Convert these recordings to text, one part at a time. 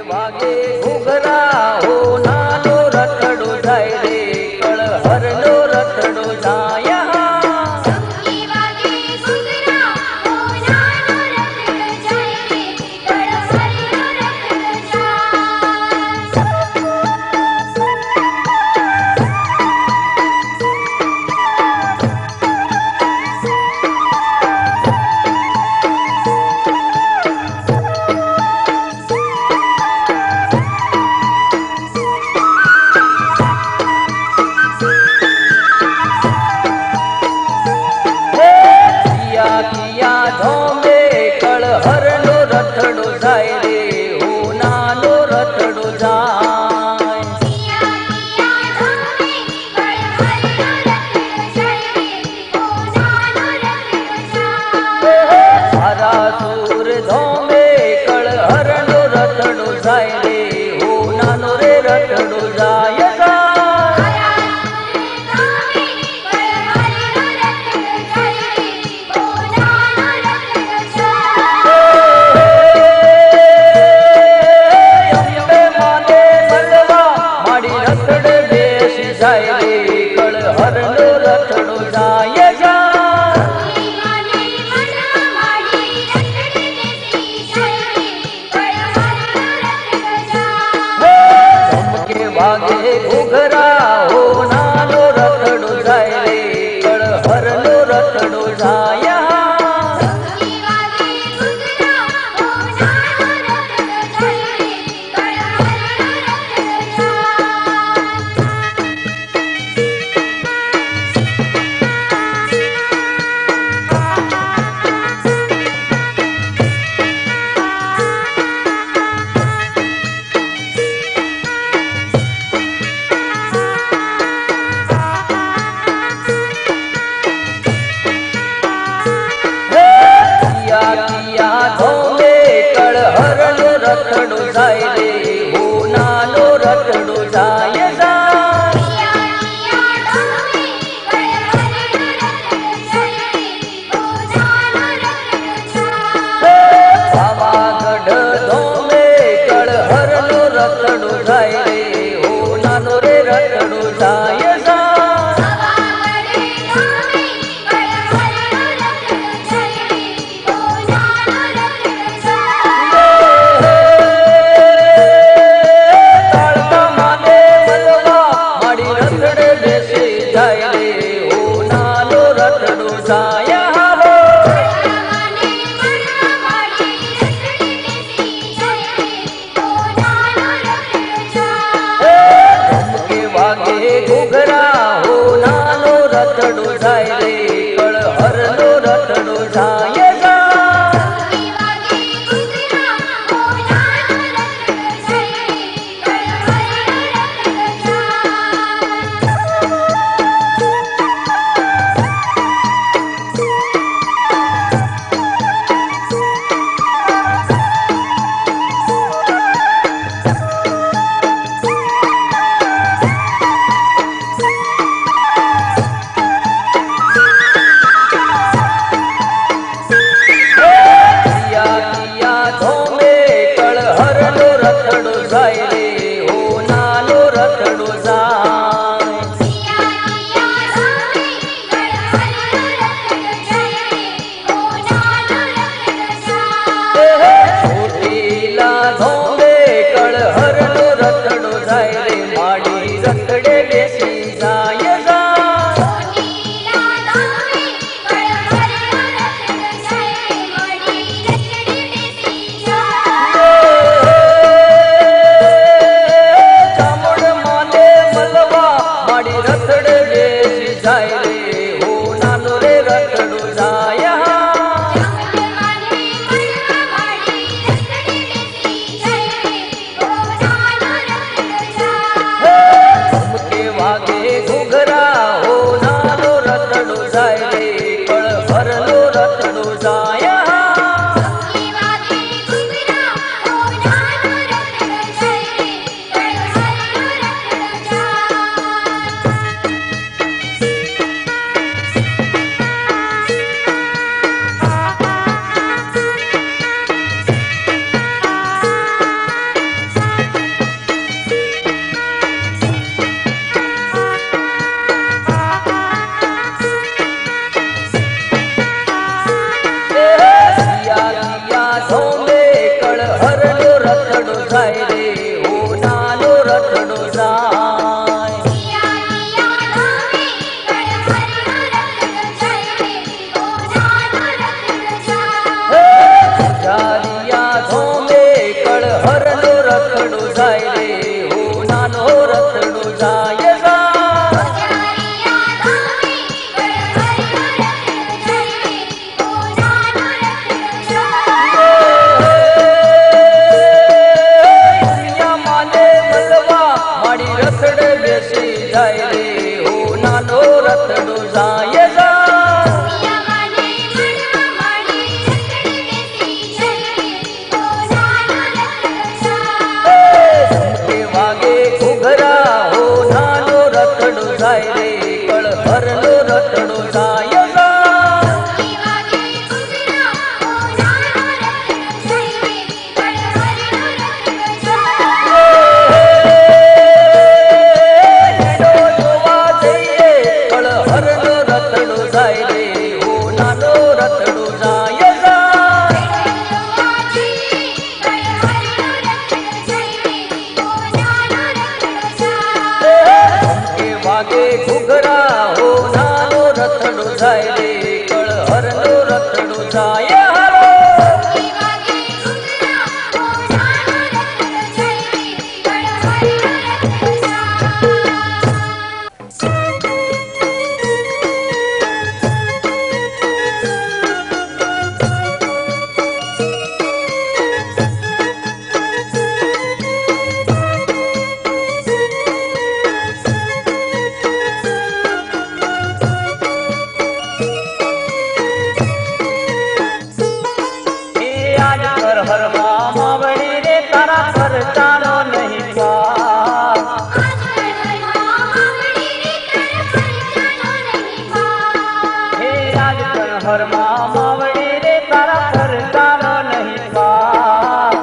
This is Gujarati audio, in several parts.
વાગે ઘૂઘરા હો નાનો રથડો જાય રે કળહરનો રથડો જાય ડમકી વાગે ઘૂઘરા હો નાનો રથડો જાય રે કળહરનો રથડો કિયા કિયા ધોમે કળહરનો રથડો જાય રે હો નાનો રથડો જાય કિયા કિયા ધોમે કળહરનો રથડો જાય રે ઓ નાનો રથડો સારા સુર ધોમે કળહરનો રથડો જાય રે હો નાનો રે રથડો જાય અંબે માને મળવા માડી રથડે બેસી જાય રે કળહરનો રથડો જાય ધમકે વાગે ઘૂઘરા હો નાનો રથડો જાય રે કળહરનો રથડો જાય હરનો રથડું જાય રે હો નાનો રથડું જાય જા જારિયા ધામે બળ હરનો રખડો જાય રે ઓ નાનો રખડો જાય દુનિયા માને મળવા મારી રથડે બેસી જાય રે હો નાનો રથડું જાય જા પિયાવાને મળવા માડી રખડે બેસી જાય રે ઓ નાનો રખડો જાય કે વાગે ઘૂઘરા હો નાનો રથડું જાય રે કળ હરનો રથડું જાય જા ઈ વાગે કુંજરા ઓ નાનો રખડો જાય રે બળ હરનો રખડો જાય હેડો જોવા જઈએ કળ હરનો રથડું જાય રે હો નાનો રથડું જાય જા જોવા જઈએ બળ હરનો રખડો જાય રે ઓ નાનો રખડો જાય કે વાગે ઘૂઘરા હો નાનો રથડું જાય રે કળ હરનો રથડું જાય હાલો ઈ વાગે કુંજરા ઓ નાનો રખડો જાય રે બળ હરનો રખડો જાય એ આજ કર હર માવડી રે તારા ખર્ચાનો નહીં પાર હે આજ કર હર માવડી રે તારા ખર્ચાનો નહીં પાર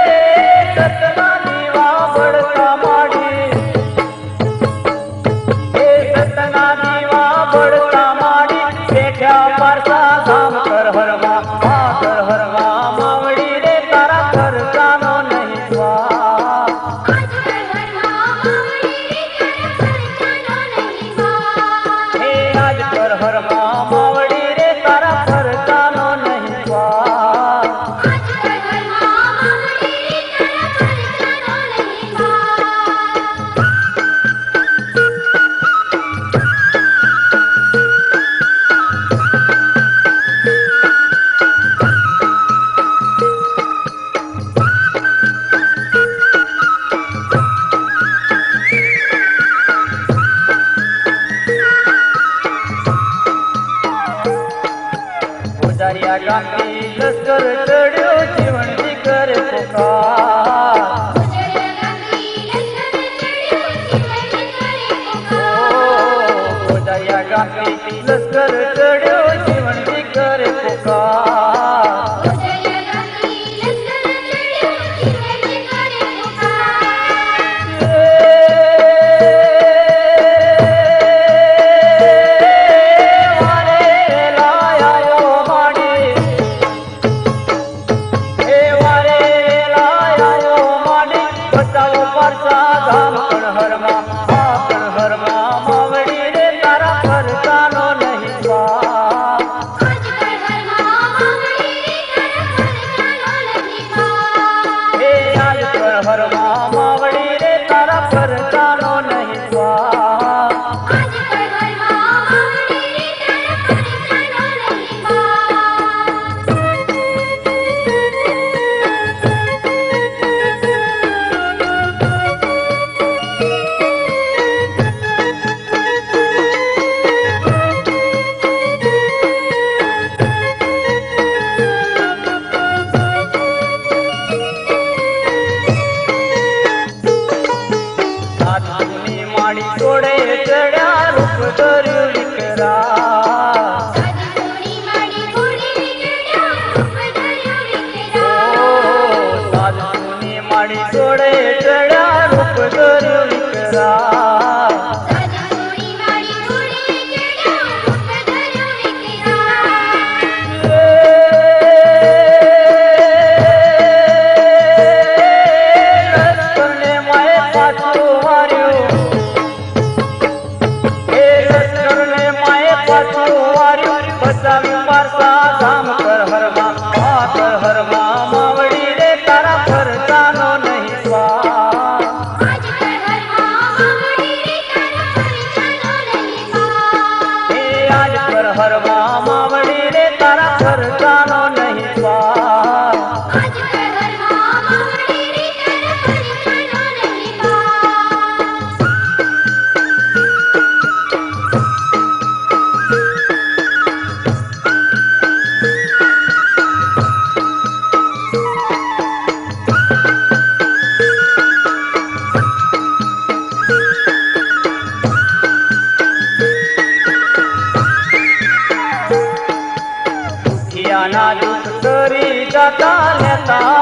સતના દીવા બળતા માડી હે સતના દીવા બળતા માડી બેઠા પારસા ધામ કર હરમાં માવડી રે તારા ખર્ચાનો નહીં પાર હે આજ કર હર માવડી રે તારા ખર્ચાનો નહીં પાર પૂજારિયા ગામથી લશ્કર ચડ્યો જીવન દીકર પુકાર પૂજારિયા ગામથી લશ્કર ચડ્યો જીવન દીકર પુકાર વારે લાયો માડી હે વારે લાયો માડી બચાવો પરસા ધામ કણહરમાં માવડી રે તારા ખર્ચાનો નહીં પાર હે આજ કણહરમાં માવડી રે તારા ખર્ચાનો નહીં પાર સાધુની માડી જોડે ચડ્યા રૂપ ધર્યું વિકરા સાધુની માડી જોડે ચડ્યા રૂપ ધર્યું વિકરા લશ્કરને માએ પાછું માર્યું કાકા લેતા